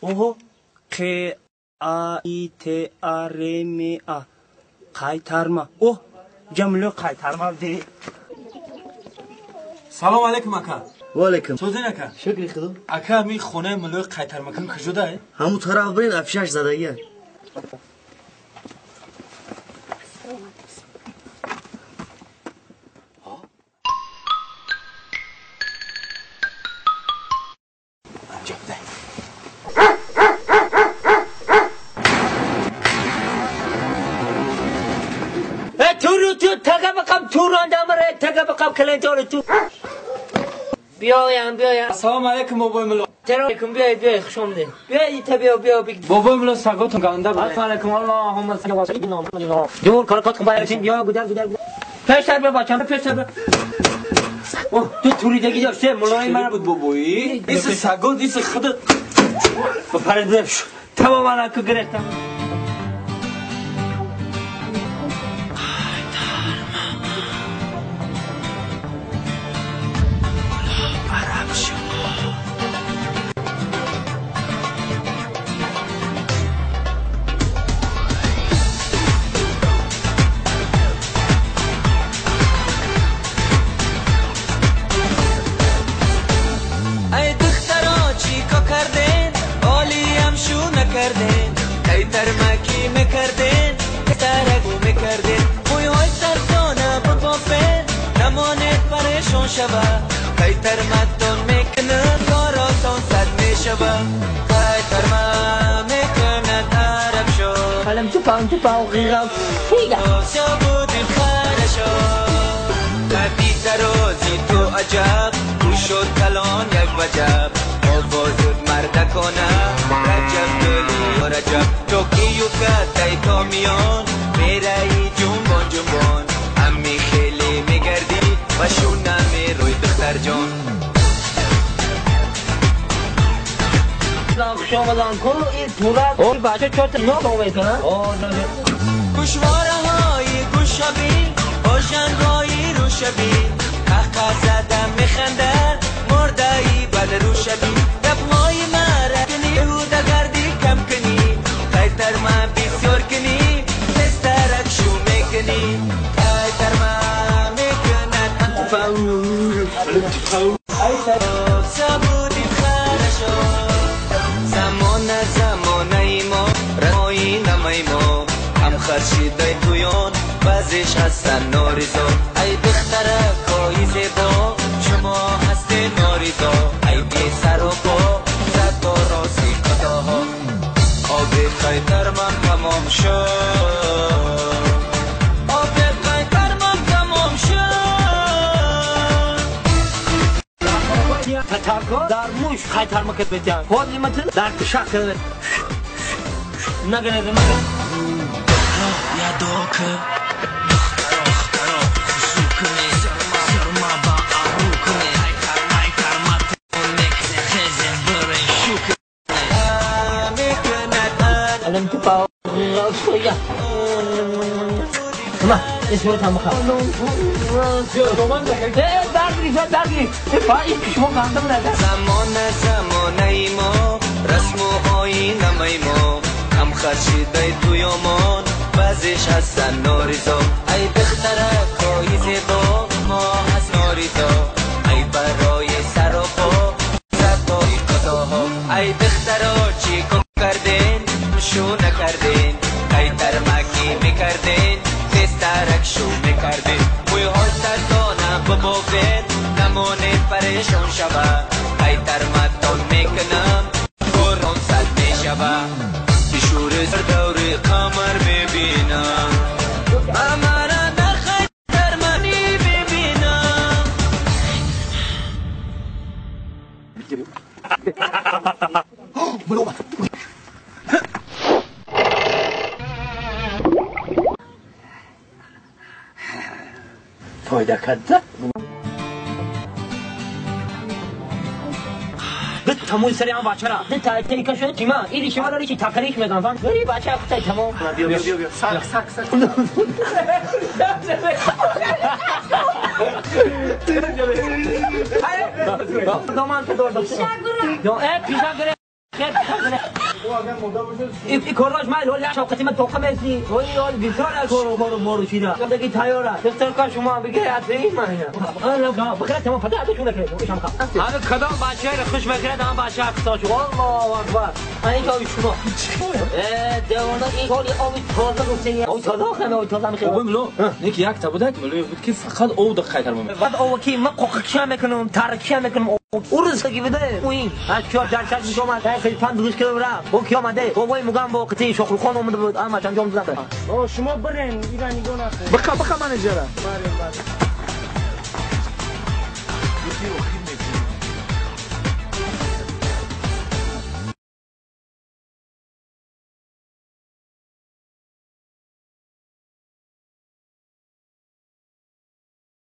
اوه ق ا ای ت ا ر م ا قایترما اوه جمله قایترما دی. سلام علیکم اکا. و علیکم. سوزین اکا. شکری خدا. اکا می خونه ملوی قایترمکان کجاست؟ همون طرف برین افشش زدگیه. السلام علیکم بابا ملو. علیکم بیای خوش آمدید. بیای بیا بابا ملو سگاتون گنده بود. علیکم اللهم صل و سلم. جون کارکات باید بیا گودر پیشتر بیا بچه‌ها پیشتر بیا. اوه تو توریدگی داشته ملای من بود بابایی. این سگات این خودت. بپرد تماما کو گرفتم. قایتر مدون میکنه کاراتون صد میشوه قایتر ما میکنه طرف شو حالم تو پاو غیرم شو بودیم خارشو قدی تروزی تو عجب گوشو تلان یک وجب آوازود مردکانه رجب دلی و رجب توکیو کتای تو میان میرایی جنبان امی خیلی میگردی و شونه میروی دختر جان شامدان کو این پورا این بچه چوت نو باوی کنه گوشواره های گوشابی باشن رایی رو شبی قهقه زدم میخنده مردایی بد رو شبی دفهای مرکنی هوده گردی کم کنی قایتر ما بسیار کنی دسترک شو میکنی قایتر ما میکنه سبودی خرشو زمانه ما رمایی نمای ما هم خرشیده تویان بعضیش هستن ناریزا ای دختره کایی زیبا شما هستی ناریزا ای بی سر و پا زد با راسی قداها آبی قایتر من تمام شد آبی قایتر من تمام شد تترکا در موش قایتر مکت بدن خودی متن در کشک کرده نگنه یا دوکه الان تو پاو غیرم ما اسمت هم بخواه درگیری پایی شما گندم نده زمانه ما رسم و آیینه ما هم خرشیده توی امان بعضیش هستن ناریزا ای دختره کایی زیبا ما هست ناریزا ای برای سر و پا زد بایی قضاها ای دختره چی کن کردین شو نکردین ای ترمکی میکردین دسترک شو میکردین موی های تردانه ببافید نمانید پریشان شوه ای ترمتان میکنم قرآن صد میشوه شور سر دوری قمر میبینم امرا در خیتر منی ببینم فایده کرده تموم سری هم بچه را ده تریکا شده تیما ایدی شما داری چی تکریش میگن فان بری بچه افتای تمام بیا سک دامان تو دور داشته پیشا گره این کاراش من ولی شوقتی من توقع میسی ولی یاد بیشتر کارو مارو شیرا دیگه تیاره دفتر کار شما بگه این من انا بخير تمام فتحت شو لك هذا كذا باشا خوش بكره تمام باشا اقصاش والله اكبر انا جاي شنو دوانا این کاری آبی تازه گفتین او تازه خنه او تازه میخوام بابا ملو نیک یک تا بودک ملو بود که فقط او دق خیتر مم بعد او کی من قوقشم میکنم ترکشم میکنم او روز که بده این از چهار درصد میگم خیلی پند دوش که برا او کی اومده بابای میگم با قطعی شغل خانم اومده بود اما انجام دادن شما برین ایران نگاه نکنید بقى منجرة